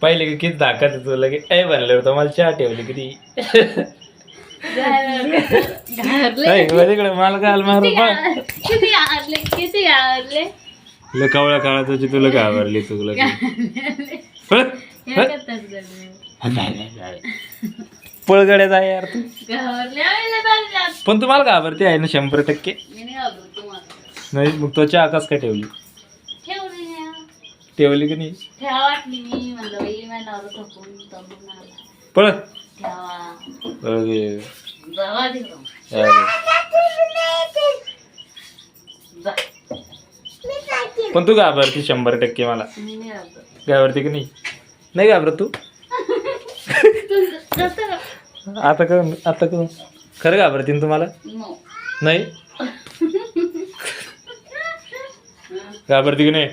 पहिले की किती धाकत तुला लगे काय बनलं होतं मला चहा ठेवली किती तिकडे मला काल मारू कवळ्या काळात तुझी तुला घाबरली तुला पळगड्यात आहे यार तू पण तुम्हाला घाबरते आहे ना 100%. नाही मग तो चहा कस काय ठेवली ठेवली की नाही पळ पण तू घाबरती 100% मला घाबरते की नाही नाही घाबरत तू आता कर खरं घाबरते तुम्हाला नाही घाबरते की नाही